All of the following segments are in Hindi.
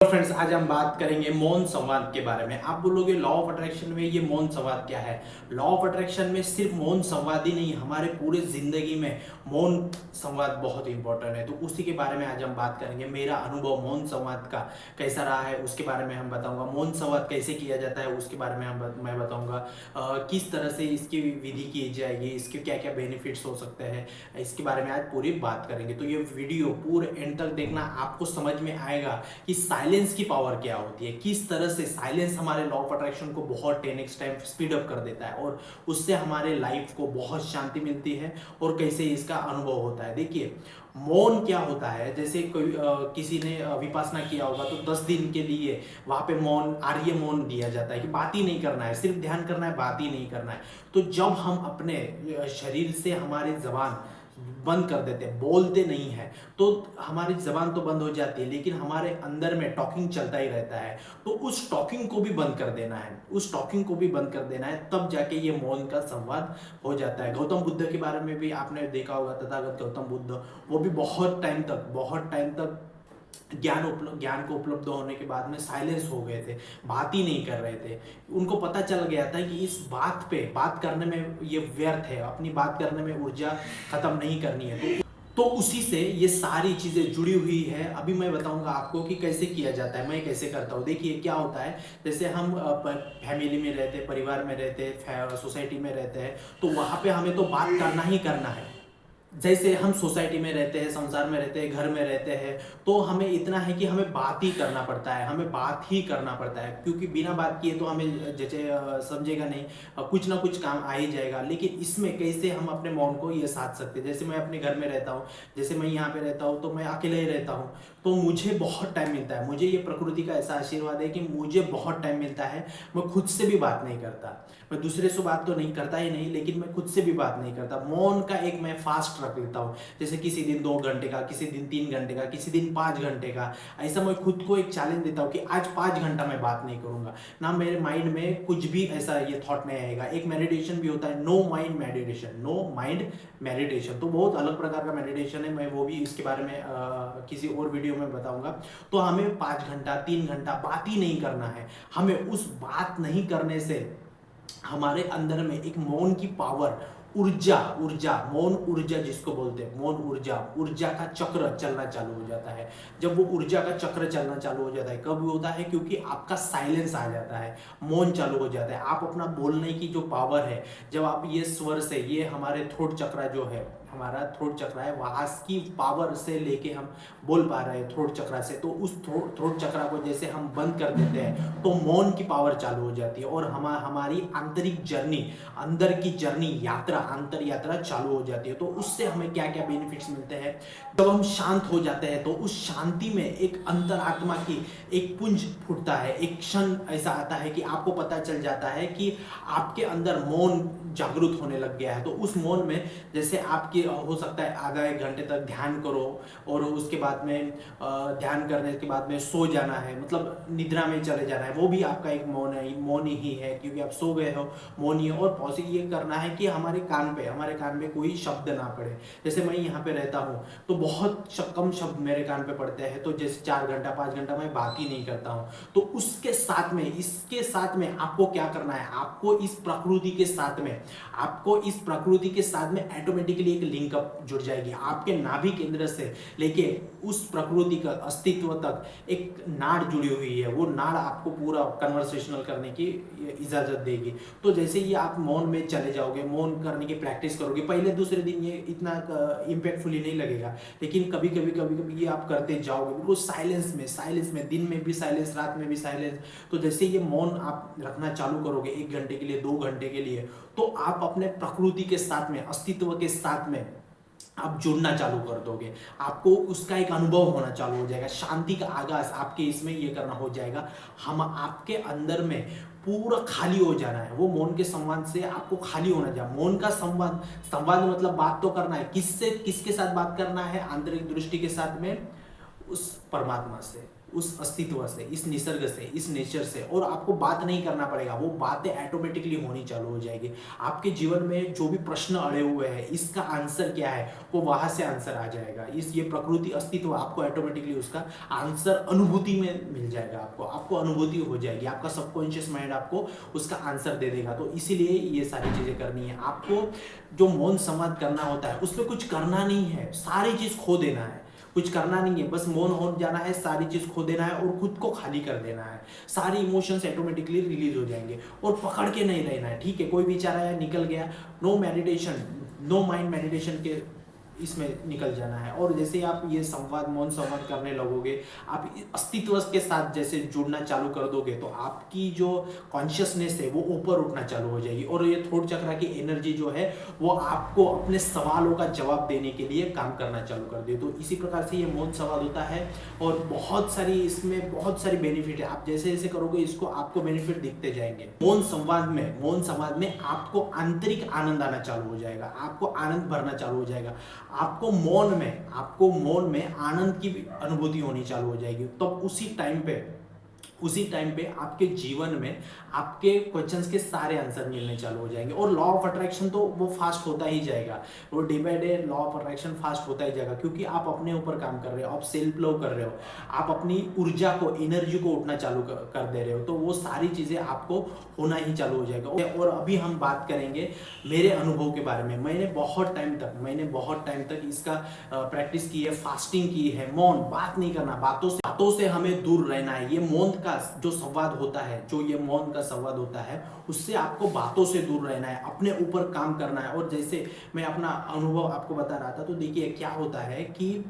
फ्रेंड्स, आज हम बात करेंगे मौन संवाद के बारे में। आप बोलोगे लॉ ऑफ अट्रैक्शन में ये मौन संवाद क्या है? लॉ ऑफ अट्रैक्शन में सिर्फ मौन संवाद ही नहीं, हमारे पूरे जिंदगी में मौन संवाद बहुत इंपॉर्टेंट है। तो उसी के बारे में आज हम बात करेंगे। मेरा अनुभव मौन संवाद का कैसा रहा है उसके बारे में हम बताऊंगा। मौन संवाद कैसे किया जाता है उसके बारे में मैं बताऊंगा। किस तरह से इसकी विधि की जाएगी, इसके क्या क्या बेनिफिट्स हो सकते हैं, इसके बारे में आज पूरी बात करेंगे। तो ये वीडियो पूरे एंड तक देखना, आपको समझ में आएगा कि साइलेंस की पावर क्या होती है, किस तरह से साइलेंस हमारे लॉ ऑफ अट्रैक्शन को बहुत 10x टाइम स्पीड अप कर देता है और उससे हमारे लाइफ को बहुत शांति मिलती है और कैसे इसका अनुभव होता है। देखिए, मौन क्या होता है, जैसे कोई किसी ने विपासना किया होगा तो 10 दिन के लिए वहां पे मौन, आर्य मौन दिया जाता है कि बात ही नहीं करना है, सिर्फ ध्यान करना है, बात ही नहीं करना है। तो जब हम अपने शरीर से हमारी जबान बंद कर देते हैं, बोलते नहीं है, तो हमारी जबान तो बंद हो जाती है लेकिन हमारे अंदर में टॉकिंग चलता ही रहता है। तो उस टॉकिंग को भी बंद कर देना है, उस टॉकिंग को भी बंद कर देना है, तब जाके ये मौन का संवाद हो जाता है। गौतम बुद्ध के बारे में भी आपने देखा होगा, तथागत गौतम बुद्ध, वो भी बहुत टाइम तक ज्ञान को उपलब्ध होने के बाद में साइलेंस हो गए थे, बात ही नहीं कर रहे थे। उनको पता चल गया था कि इस बात पे बात करने में ये व्यर्थ है, अपनी बात करने में ऊर्जा खत्म नहीं करनी है। तो उसी से ये सारी चीजें जुड़ी हुई है। अभी मैं बताऊंगा आपको कि कैसे किया जाता है, मैं कैसे करता हूँ। देखिए क्या होता है, जैसे हम फैमिली में रहते, परिवार में रहते, सोसाइटी में रहते हैं, तो वहां पे हमें तो बात करना ही करना है। जैसे हम सोसाइटी में रहते हैं, संसार में रहते हैं, घर में रहते हैं, तो हमें इतना है कि हमें बात ही करना पड़ता है, हमें बात ही करना पड़ता है, क्योंकि बिना बात किए तो हमें जैसे समझेगा नहीं, कुछ ना कुछ काम आ ही जाएगा। लेकिन इसमें कैसे हम अपने मौन को ये साध सकते हैं। जैसे मैं अपने घर में रहता हूँ, जैसे मैं यहाँ पे रहता हूँ, तो मैं अकेले ही रहता हूँ, तो मुझे बहुत टाइम मिलता है। मुझे ये प्रकृति का ऐसा आशीर्वाद है कि मुझे बहुत टाइम मिलता है। मैं खुद से भी बात नहीं करता, मैं दूसरे से बात तो नहीं करता ही नहीं, लेकिन मैं खुद से भी बात नहीं करता। मौन का एक मैं फास्ट रख लेता हूँ, जैसे किसी दिन 2 घंटे का, किसी दिन 3 घंटे का, किसी दिन 5 घंटे का। ऐसा मैं खुद को एक चैलेंज देता हूँ कि आज 5 घंटा मैं बात नहीं करूंगा ना, मेरे माइंड में कुछ भी ऐसा ये थॉट नहीं आएगा। एक मेडिटेशन भी होता है, no mind meditation, no mind meditation, तो बहुत अलग प्रकार का मेडिटेशन है। मैं वो भी इसके बारे में किसी और वीडियो में बताऊंगा। तो हमें 5 घंटा, 3 घंटा बात ही नहीं करना है। हमें उस बात नहीं करने से हमारे अंदर में एक मौन की पावर, ऊर्जा मौन ऊर्जा जिसको बोलते हैं, मौन ऊर्जा का चक्र चलना चालू हो जाता है। जब वो ऊर्जा का चक्र चलना चालू हो जाता है, कब होता है? क्योंकि आपका साइलेंस आ जाता है, मौन चालू हो जाता है। आप अपना बोलने की जो पावर है, जब आप ये स्वर से, ये हमारे थ्रोट चक्र जो है, हमारा थ्रोट चक्र है, वहां की पावर से लेके हम बोल पा रहे हैं थ्रोट चक्र से। तो उस थ्रोट चक्र को जैसे हम बंद कर देते हैं तो मौन की पावर चालू हो जाती है और हमारी आंतरिक जर्नी, अंदर की जर्नी, यात्रा, अंतर यात्रा चालू हो जाती है। तो उससे हमें क्या क्या बेनिफिट्स मिलते हैं? जब हम शांत हो जाते हैं तो उस शांति में एक अंतरात्मा की एक पुंज फूटता है। एक क्षण ऐसा आता है कि आपको पता चल जाता है कि आपके अंदर मौन जागृत होने लग गया है। तो उस मौन में जैसे आपकी हो सकता है आधा 1 घंटे तक ध्यान करो और उसके बाद में ध्यान करने के बाद में सो जाना है, मतलब निद्रा में चले जाना है, वो भी आपका एक मौन ही है, क्योंकि आप सो गए हो, मौन ही है। और पॉसिबल ये करना है कि हमारे कान पे कोई शब्द ना पड़े। जैसे मैं यहाँ पे रहता हूँ तो बहुत कम शब्द मेरे कान पे पड़ते हैं, तो जैसे 4 घंटा 5 घंटा मैं बात ही नहीं करता हूँ। तो उसके साथ में, इसके साथ में आपको क्या करना है? आपको इस प्रकृति के साथ में ऑटोमेटिकली एक लिंकअप जुड़ जाएगी। आपके नाभि केंद्र से लेके उस प्रकृति का अस्तित्व तक एक नाड़ जुड़ी हुई है। वो नाड़ आपको पूरा कन्वर्सेशनल करने की इजाजत देगी। तो जैसे ही आप मौन में चले जाओगे, मौन करने की प्रैक्टिस करोगे, पहले दूसरे दिन ये इतना इम्पैक्टफुली नहीं लगेगा, लेकिन कभी कभी ये आप करते जाओगे बिल्कुल साइलेंस में, दिन में भी साइलेंस, रात में भी साइलेंस। तो जैसे ये मौन आप रखना चालू करोगे 1 घंटे के लिए, 2 घंटे के लिए, तो आप अपने प्रकृति के साथ में, अस्तित्व के साथ में आप जुड़ना चालू कर दोगे। आपको उसका एक अनुभव होना चालू हो जाएगा। शांति का आगाज आपके इसमें ये करना हो जाएगा। हम आपके अंदर में पूरा खाली हो जाना है। वो मौन के संवाद से आपको खाली होना चाहिए। मौन का संवाद मतलब बात तो करना है। किसके साथ बात करना है? आंतरिक दृष्टि के साथ में, उस परमात्मा से। उस अस्तित्व से, इस निसर्ग से, इस नेचर से, और आपको बात नहीं करना पड़ेगा, वो बातें ऑटोमेटिकली होनी चालू हो जाएगी। आपके जीवन में जो भी प्रश्न अड़े हुए हैं, इसका आंसर क्या है, वो वहां से आंसर आ जाएगा। इस ये प्रकृति अस्तित्व आपको ऑटोमेटिकली उसका आंसर अनुभूति में मिल जाएगा। आपको अनुभूति हो जाएगी, आपका सबकॉन्शियस माइंड आपको उसका आंसर दे देगा। तो इसीलिए ये सारी चीजें करनी है आपको। जो मौन संवाद करना होता है उसमें कुछ करना नहीं है, सारी चीज खो देना है, कुछ करना नहीं है, बस मौन हो जाना है, सारी चीज खो देना है और खुद को खाली कर देना है। सारी इमोशंस ऑटोमेटिकली रिलीज हो जाएंगे और पकड़ के नहीं रहना है। ठीक है, कोई विचार आया निकल गया, no meditation, no mind meditation के इसमें निकल जाना है। और जैसे आप ये संवाद, मौन संवाद करने लगोगे, आप अस्तित्व के साथ जैसे जुड़ना चालू कर दोगे, तो आपकी जो कॉन्शियसनेस है वो ऊपर उठना चालू हो जाएगी और ये थॉट चक्र की एनर्जी जो है वो आपको अपने सवालों का जवाब देने के लिए काम करना चालू कर दे। तो इसी प्रकार से ये मौन संवाद होता है और बहुत सारी इसमें बहुत सारी बेनिफिट है। आप जैसे जैसे करोगे इसको आपको बेनिफिट दिखते जाएंगे। मौन संवाद में आपको आंतरिक आनंद आना चालू हो जाएगा, आपको आनंद भरना चालू हो जाएगा, आपको मौन में आनंद की अनुभूति होनी चालू हो जाएगी। तब उसी टाइम पे आपके जीवन में आपके क्वेश्चंस के सारे आंसर मिलने चालू हो जाएंगे। और लॉ ऑफ अट्रैक्शन तो वो फास्ट होता ही जाएगा, वो day by day law of attraction fast होता ही जाएगा, क्योंकि आप अपने ऊपर काम कर रहे हो, आप सेल्फ लव कर रहे हो, आप अपनी ऊर्जा को, एनर्जी को उठना चालू कर दे रहे हो। तो वो सारी चीजें आपको होना ही चालू हो जाएगा। और अभी हम बात करेंगे मेरे अनुभव के बारे में। मैंने बहुत टाइम तक इसका प्रैक्टिस की है, फास्टिंग की है। मौन, बात नहीं करना, बातों से हमें दूर रहना है। ये मौन का जो संवाद होता है, जो ये मौन का संवाद होता है, उससे आपको बातों से दूर रहना है, अपने ऊपर काम करना है। और जैसे मैं अपना अनुभव आपको बता रहा था, तो देखिए क्या होता है कि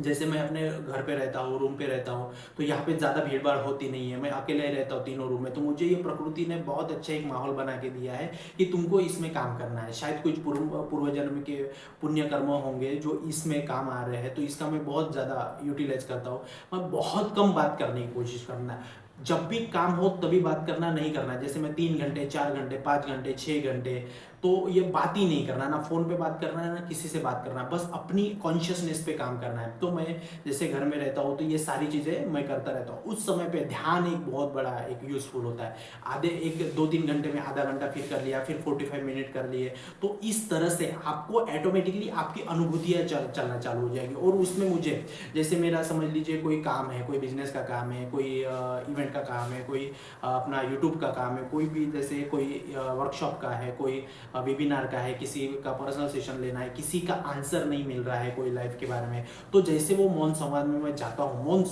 जैसे मैं अपने घर पे रहता हूँ, रूम पे रहता हूँ, तो यहाँ पे ज़्यादा भीड़ भाड़ होती नहीं है, मैं अकेले ही रहता हूँ तीनों रूम में। तो मुझे ये प्रकृति ने बहुत अच्छा एक माहौल बना के दिया है कि तुमको इसमें काम करना है। शायद कुछ पूर्व जन्म के पुण्य कर्म होंगे जो इसमें काम आ रहे हैं, तो इसका मैं बहुत ज़्यादा यूटिलाइज करता हूँ। मैं बहुत कम बात करने की कोशिश करना, जब भी काम हो तभी बात करना, नहीं करना। जैसे मैं 3 घंटे, 4 घंटे, 5 घंटे, 6 घंटे, तो ये बात ही नहीं करना, ना फोन पे बात करना है, ना किसी से बात करना, बस अपनी कॉन्शियसनेस पे काम करना है। तो मैं जैसे घर में रहता हूँ तो ये सारी चीजें मैं करता रहता हूँ। उस समय पे ध्यान एक बहुत बड़ा एक यूजफुल होता है। आधे 1-2-3 घंटे में आधा घंटा फिर कर लिया, फिर 45 मिनट कर लिए, तो इस तरह से आपको ऑटोमेटिकली आपकी अनुभूतियाँ चलना चालू हो जाएगी। और उसमें मुझे, जैसे मेरा समझ लीजिए कोई काम है, कोई बिजनेस का काम है, कोई इवेंट का काम है, कोई अपना यूट्यूब का काम है, कोई भी जैसे कोई वर्कशॉप का है, कोई वेबिनार का है, किसी का पर्सनल सेशन लेना है, किसी का आंसर नहीं मिल रहा है कोई लाइफ के बारे में, तो जैसे वो मौन संवाद में मैं जाता हूँ। मौन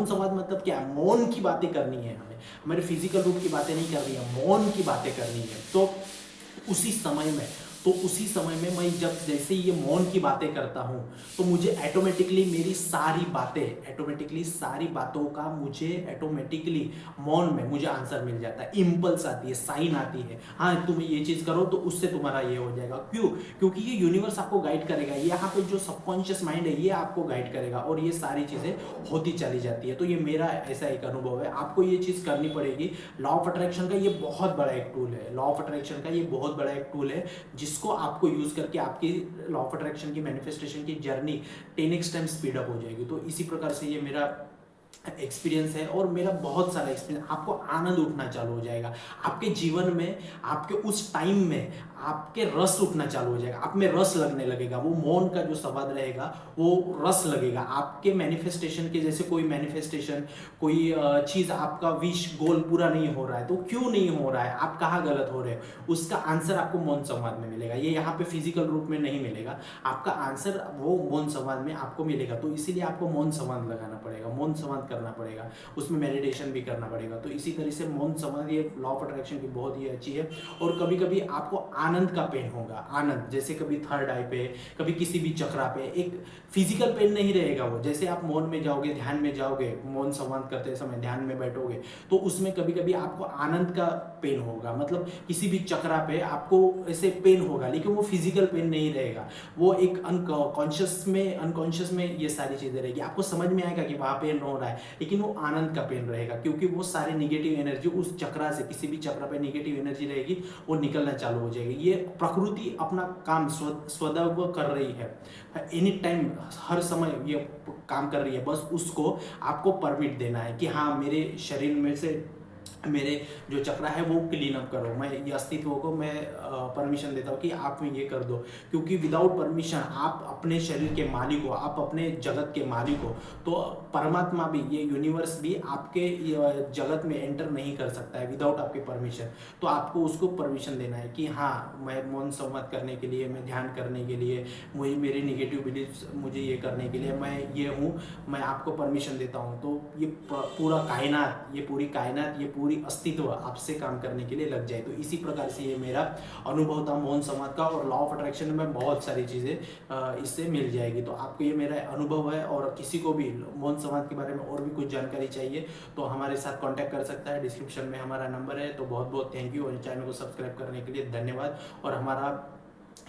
संवाद मतलब क्या है? मौन की बातें करनी है हमें, हमारे फिजिकल रूप की बातें नहीं करनी है, मौन की बातें करनी है। तो उसी समय में मैं जब जैसे ये मौन की बातें करता हूँ, तो मुझे ऑटोमेटिकली मेरी सारी बातों का मुझे ऑटोमेटिकली मौन में मुझे आंसर मिल जाता है। इम्पल्स आती है, साइन आती है, हाँ तुम ये चीज करो तो उससे तुम्हारा ये हो जाएगा। क्यों? क्योंकि ये यूनिवर्स आपको गाइड करेगा, यहाँ पे जो सबकॉन्शियस माइंड है ये आपको गाइड करेगा और ये सारी चीजें होती चली जाती है। तो ये मेरा ऐसा एक अनुभव है, आपको ये चीज करनी पड़ेगी। लॉ ऑफ अट्रैक्शन का ये बहुत बड़ा एक टूल है, जिसको आपको यूज करके आपकी लॉ ऑफ अट्रैक्शन की मैनिफेस्टेशन की journey 10x time speed up हो जाएगी। तो इसी प्रकार से ये मेरा एक्सपीरियंस है और मेरा बहुत सारा एक्सपीरियंस। आपको आनंद उठना चालू हो जाएगा आपके जीवन में, आपके उस टाइम में आपके रस उठना चालू हो जाएगा, आप में रस लगने लगेगा। वो मौन का जो संवाद रहेगा वो रस लगेगा आपके मैनिफेस्टेशन के। जैसे कोई मैनिफेस्टेशन, कोई चीज, आपका विश गोल पूरा नहीं हो रहा है, तो क्यों नहीं हो रहा है, आप कहाँ गलत हो रहे हो, उसका आंसर आपको मौन संवाद में मिलेगा। ये यहाँ पे फिजिकल रूप में नहीं मिलेगा, आपका आंसर वो मौन संवाद में आपको मिलेगा। तो इसीलिए आपको मौन संवाद लगाना पड़ेगा, मौन संवाद करना पड़ेगा, उसमें मेडिटेशन भी करना पड़ेगा। तो इसी तरह से मौन संवाद ये लॉ ऑफ अट्रैक्शन की बहुत ही अच्छी है। और कभी कभी आपको आनंद का पेन होगा, आनंद, जैसे कभी थर्ड आई पे, कभी किसी भी चक्रा पे, एक फिजिकल पेन नहीं रहेगा वो। जैसे आप मौन में जाओगे, ध्यान में जाओगे, मौन संवाद करते समय ध्यान में बैठोगे, तो उसमें कभी कभी आपको आनंद का पेन होगा, मतलब किसी भी चक्रा पे आपको ऐसे पेन होगा, लेकिन वो फिजिकल पेन नहीं रहेगा, वो एक अनकॉन्शियस में ये सारी चीजें रहेगी। आपको समझ में आएगा कि वहां पेन हो रहा है, लेकिन वो आनंद का पेन रहेगा, क्योंकि वो सारी निगेटिव एनर्जी उस चक्रा से, किसी भी चक्रा पे निगेटिव एनर्जी रहेगी वो निकलना चालू हो जाएगी। ये प्रकृति अपना काम सदैव कर रही है, एनी टाइम, हर समय ये काम कर रही है। बस उसको आपको परमिट देना है कि हाँ, मेरे शरीर में से मेरे जो चक्र है वो क्लीन अप करो। मैं ये अस्तित्व को मैं परमिशन देता हूँ कि आप ये कर दो, क्योंकि विदाउट परमिशन आप अपने शरीर के मालिक हो, आप अपने जगत के मालिक हो। तो परमात्मा भी, ये यूनिवर्स भी आपके जगत में एंटर नहीं कर सकता है विदाउट आपके परमिशन। तो आपको उसको परमिशन देना है कि हाँ, मैं मौन संवाद करने के लिए, मैं ध्यान करने के लिए, मुझे मेरे निगेटिव बिलीफ्स मुझे ये करने के लिए मैं ये हूँ, मैं आपको परमिशन देता हूँ। तो ये पूरा कायनात, ये पूरी कायनात, ये पूरी अस्तित्व आपसे काम करने के लिए लग जाए। तो इसी प्रकार से ये मेरा अनुभव था मौन संवाद का, और लॉ ऑफ अट्रैक्शन में बहुत सारी चीज़ें इससे मिल जाएगी। तो आपको ये मेरा अनुभव है, और किसी को भी मौन संवाद के बारे में और भी कुछ जानकारी चाहिए तो हमारे साथ कांटेक्ट कर सकता है। डिस्क्रिप्शन में हमारा नंबर है। तो बहुत बहुत थैंक यू, और चैनल को सब्सक्राइब करने के लिए धन्यवाद। और हमारा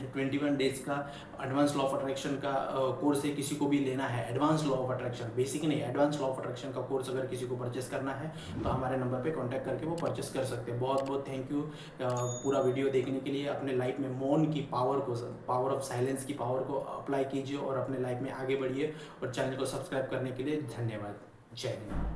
21 डेज का एडवांस लॉ ऑफ अट्रैक्शन का कोर्स है, किसी को भी लेना है, advance law of attraction, basic नहीं, एडवांस लॉ ऑफ अट्रैक्शन का कोर्स अगर किसी को परचेस करना है तो हमारे नंबर पे कांटेक्ट करके वो परचेस कर सकते हैं। बहुत बहुत थैंक यू पूरा वीडियो देखने के लिए। अपने लाइफ में मौन की पावर को, पावर ऑफ साइलेंस की पावर को अप्लाई कीजिए और अपने लाइफ में आगे बढ़िए। और चैनल को सब्सक्राइब करने के लिए धन्यवाद। जय हिंद।